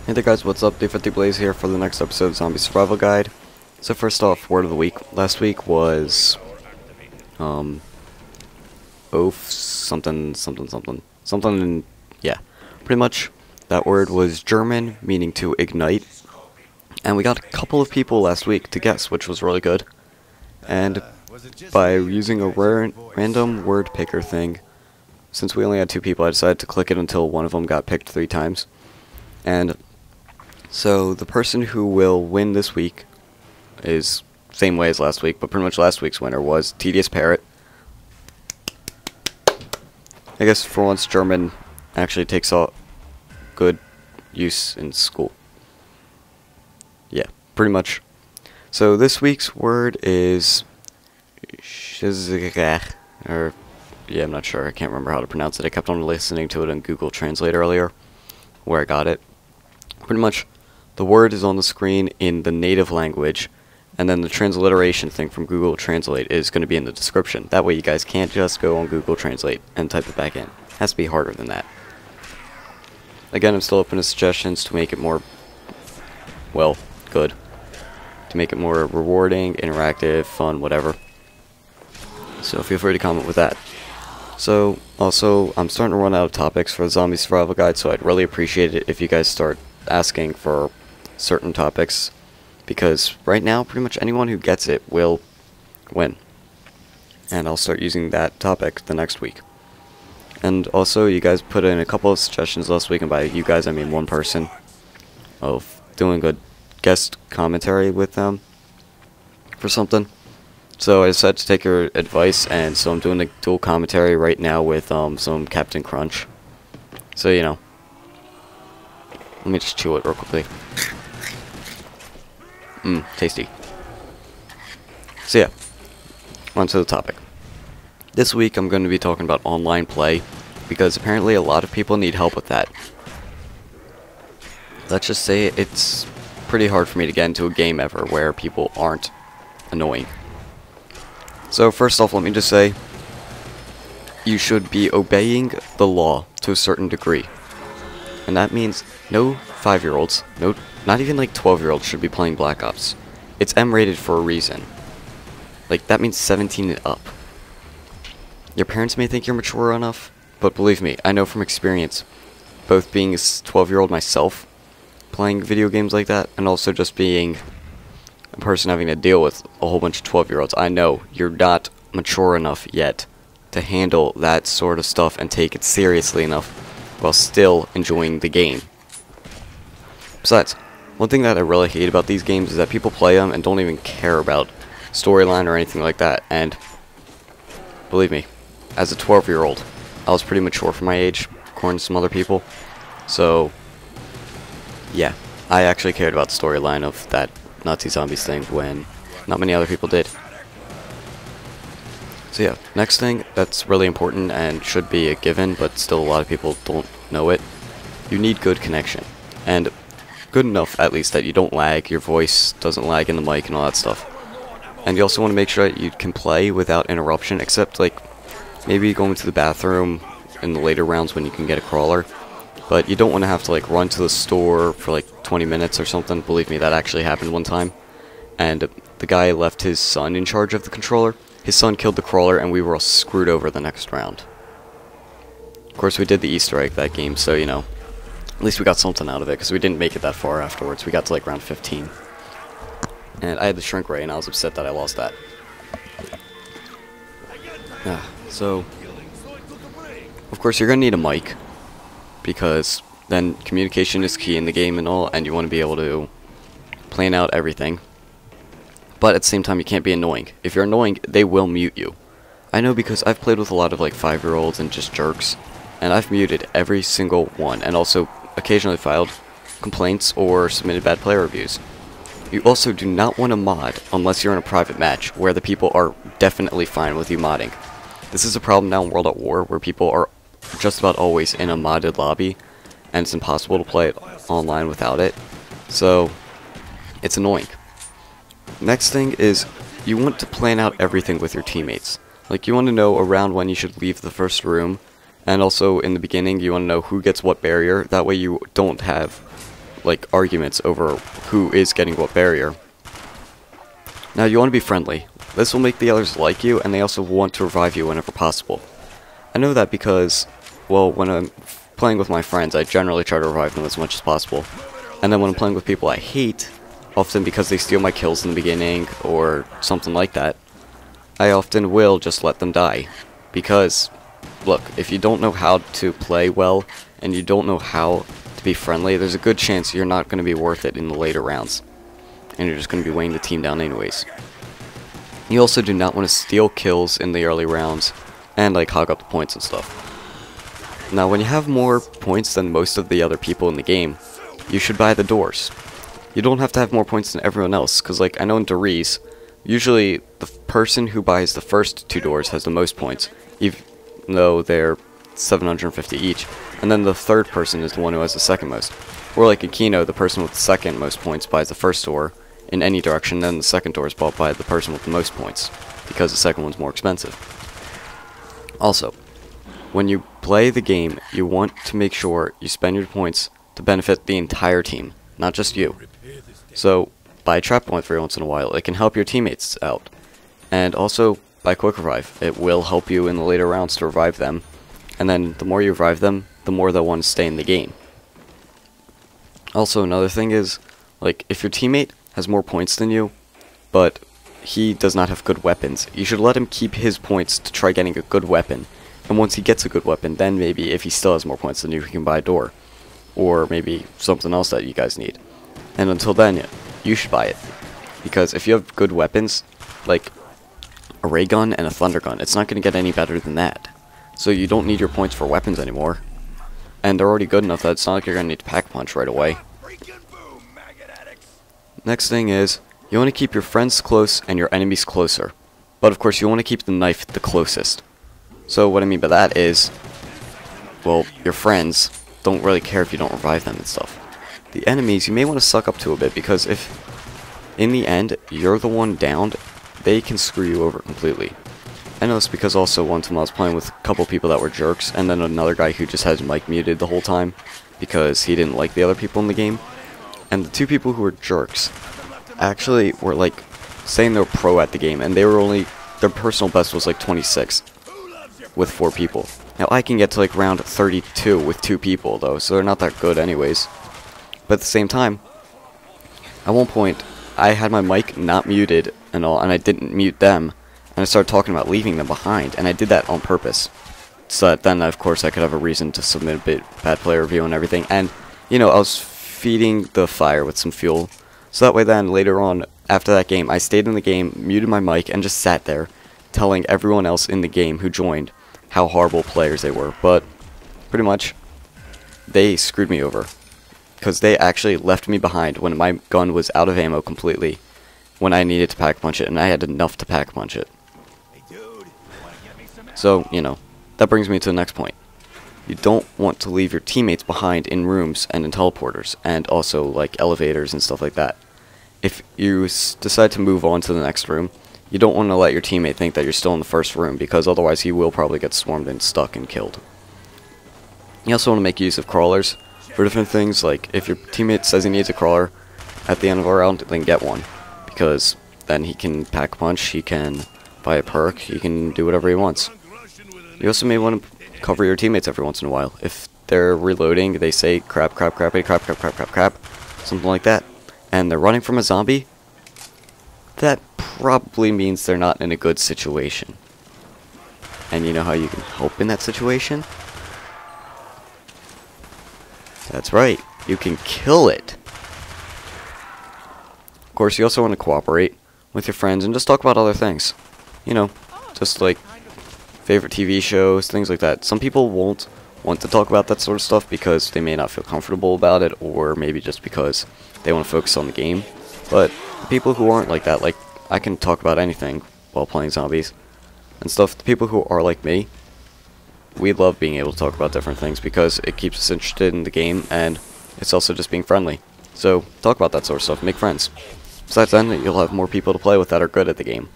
Hey there guys, what's up? 353blaze here for the next episode of Zombie Survival Guide. So first off, word of the week. Last week was something, yeah. Pretty much that word was German, meaning to ignite. And we got a couple of people last week to guess, which was really good. And by using a random word picker thing, since we only had 2 people, I decided to click it until one of them got picked 3 times. And so the person who will win this week is same way as last week, but pretty much last week's winner was Tedious Parrot. I guess for once German actually takes a good use in school. Yeah, pretty much. So this week's word is szhech, or yeah, I'm not sure. I can't remember how to pronounce it. I kept on listening to it on Google Translate earlier, where I got it. Pretty much, the word is on the screen in the native language, and then the transliteration thing from Google Translate is going to be in the description. That way you guys can't just go on Google Translate and type it back in. It has to be harder than that. Again, I'm still open to suggestions to make it more, well, good. To make it more rewarding, interactive, fun, whatever. So feel free to comment with that. So, also, I'm starting to run out of topics for the Zombie Survival Guide, so I'd really appreciate it if you guys start asking for certain topics, because right now pretty much anyone who gets it will win, and I'll start using that topic the next week. And also, you guys put in a couple of suggestions last week, and by you guys I mean one person, of doing a guest commentary with them for something. So I decided to take your advice, and so I'm doing a dual commentary right now with some Captain Crunch. So you know, let me just chew it real quickly. Tasty. So yeah, on to the topic. This week I'm going to be talking about online play, because apparently a lot of people need help with that. Let's just say it's pretty hard for me to get into a game ever where people aren't annoying. So first off, let me just say, you should be obeying the law to a certain degree. And that means no 5-year-olds, no, not even like 12-year-olds should be playing Black Ops. It's M-rated for a reason. Like, that means 17 and up. Your parents may think you're mature enough, but believe me, I know from experience, both being a 12-year-old myself, playing video games like that, and also just being a person having to deal with a whole bunch of 12-year-olds, I know you're not mature enough yet to handle that sort of stuff and take it seriously enough while still enjoying the game. Besides, one thing that I really hate about these games is that people play them and don't even care about storyline or anything like that, and believe me, as a 12-year-old, I was pretty mature for my age, according to some other people, so yeah, I actually cared about the storyline of that Nazi zombies thing when not many other people did. So yeah, next thing that's really important and should be a given, but still a lot of people don't know it. You need good connection. And good enough, at least, that you don't lag, your voice doesn't lag in the mic and all that stuff. And you also want to make sure that you can play without interruption, except like maybe going to the bathroom in the later rounds when you can get a crawler. But you don't want to have to like run to the store for like 20 minutes or something. Believe me, that actually happened one time. And the guy left his son in charge of the controller. His son killed the crawler, and we were all screwed over the next round. Of course, we did the Easter egg that game, so, you know, at least we got something out of it, because we didn't make it that far afterwards. We got to, like, round 15. And I had the shrink ray, and I was upset that I lost that. So, of course, you're going to need a mic, because then communication is key in the game and all, and you want to be able to plan out everything. But at the same time, you can't be annoying. If you're annoying, they will mute you. I know because I've played with a lot of like 5-year-olds and just jerks, and I've muted every single one, and also occasionally filed complaints or submitted bad player reviews. You also do not want to mod unless you're in a private match, where the people are definitely fine with you modding. This is a problem now in World at War, where people are just about always in a modded lobby, and it's impossible to play it online without it, so it's annoying. Next thing is, you want to plan out everything with your teammates. Like, you want to know around when you should leave the first room, and also in the beginning you want to know who gets what barrier. That way you don't have like arguments over who is getting what barrier. Now you want to be friendly. This will make the others like you, and they also want to revive you whenever possible. I know that because, well, when I'm playing with my friends, I generally try to revive them as much as possible. And then when I'm playing with people I hate, often because they steal my kills in the beginning, or something like that, I often will just let them die. Because, look, if you don't know how to play well, and you don't know how to be friendly, there's a good chance you're not going to be worth it in the later rounds. And you're just going to be weighing the team down anyways. You also do not want to steal kills in the early rounds, and like hog up the points and stuff. Now when you have more points than most of the other people in the game, you should buy the doors. You don't have to have more points than everyone else, because like I know in Rize, usually the person who buys the first 2 doors has the most points, even though they're 750 each, and then the third person is the one who has the second most. Or like in Kino, the person with the second most points buys the first door in any direction, then the second door is bought by the person with the most points, because the second one's more expensive. Also, when you play the game, you want to make sure you spend your points to benefit the entire team, not just you. So, buy a trap point every once in a while. It can help your teammates out. And also, buy quick revive. It will help you in the later rounds to revive them. And then, the more you revive them, the more they'll want to stay in the game. Also, another thing is, like, if your teammate has more points than you, but he does not have good weapons, you should let him keep his points to try getting a good weapon. And once he gets a good weapon, then maybe if he still has more points than you, he can buy a door. Or maybe something else that you guys need. And until then, you should buy it. Because if you have good weapons, like a ray gun and a thunder gun, it's not going to get any better than that. So you don't need your points for weapons anymore. And they're already good enough that it's not like you're going to need to pack punch right away. Next thing is, you want to keep your friends close and your enemies closer. But of course you want to keep the knife the closest. So what I mean by that is, well, your friends don't really care if you don't revive them and stuff. The enemies, you may want to suck up to a bit, because if, in the end, you're the one downed, they can screw you over completely. I know this because also one time I was playing with a couple people that were jerks, and then another guy who just had his mic muted the whole time, because he didn't like the other people in the game. And the 2 people who were jerks actually were like saying they were pro at the game, and they were only, their personal best was like 26 with 4 people. Now I can get to like round 32 with 2 people though, so they're not that good anyways. But at the same time, at one point I had my mic not muted and all, and I didn't mute them, and I started talking about leaving them behind, and I did that on purpose, so that then of course I could have a reason to submit a bad player review and everything. And you know, I was feeding the fire with some fuel, so that way then later on after that game I stayed in the game, muted my mic, and just sat there telling everyone else in the game who joined how horrible players they were. But pretty much they screwed me over, because they actually left me behind when my gun was out of ammo completely, when I needed to pack punch it, and I had enough to pack punch it. So, you know, that brings me to the next point. You don't want to leave your teammates behind in rooms and in teleporters, and also like elevators and stuff like that. If you decide to move on to the next room, you don't want to let your teammate think that you're still in the first room, because otherwise he will probably get swarmed and stuck and killed. You also want to make use of crawlers for different things. Like if your teammate says he needs a crawler at the end of a round, then get one, because then he can pack punch, he can buy a perk, he can do whatever he wants. You also may want to cover your teammates every once in a while. If they're reloading, they say crap, crap, crappy, crap, crap, crap, crap, crap, something like that, and they're running from a zombie, that probably means they're not in a good situation. And you know how you can help in that situation? That's right, you can kill it. Of course, you also want to cooperate with your friends and just talk about other things. You know, just like favorite TV shows, things like that. Some people won't want to talk about that sort of stuff because they may not feel comfortable about it, or maybe just because they want to focus on the game. But the people who aren't like that, like, I can talk about anything while playing zombies and stuff. The people who are like me, we love being able to talk about different things because it keeps us interested in the game, and it's also just being friendly. So, talk about that sort of stuff, make friends. Besides then, you'll have more people to play with that are good at the game.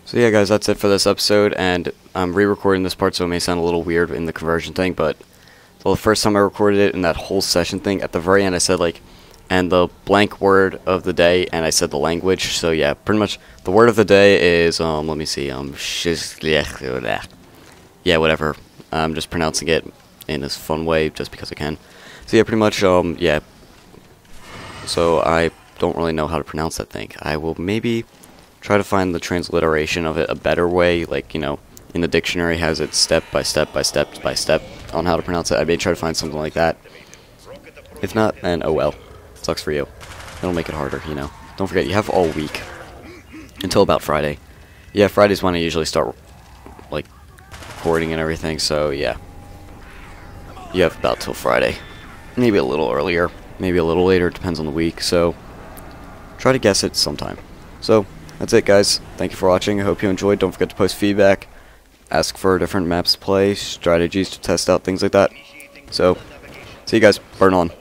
So yeah guys, that's it for this episode, and I'm re-recording this part so it may sound a little weird in the conversion thing, but Well, the first time I recorded it in that whole session thing, at the very end I said like, and the blank word of the day, and I said the language. So yeah, pretty much the word of the day is let me see, szhech. Yeah, whatever. I'm just pronouncing it in this fun way just because I can. So yeah, pretty much yeah. So I don't really know how to pronounce that thing. I will maybe try to find the transliteration of it a better way, like, you know, in the dictionary has it step by step by step by step on how to pronounce it. I may try to find something like that. If not, then oh well. Sucks for you. It'll make it harder, you know. Don't forget, you have all week until about Friday. Yeah, Friday's when I usually start, like, recording and everything, so yeah. You have about till Friday. Maybe a little earlier, maybe a little later, depends on the week, so try to guess it sometime. So, that's it, guys. Thank you for watching. I hope you enjoyed. Don't forget to post feedback. Ask for different maps to play, strategies to test out, things like that. So, see you guys. Burn on.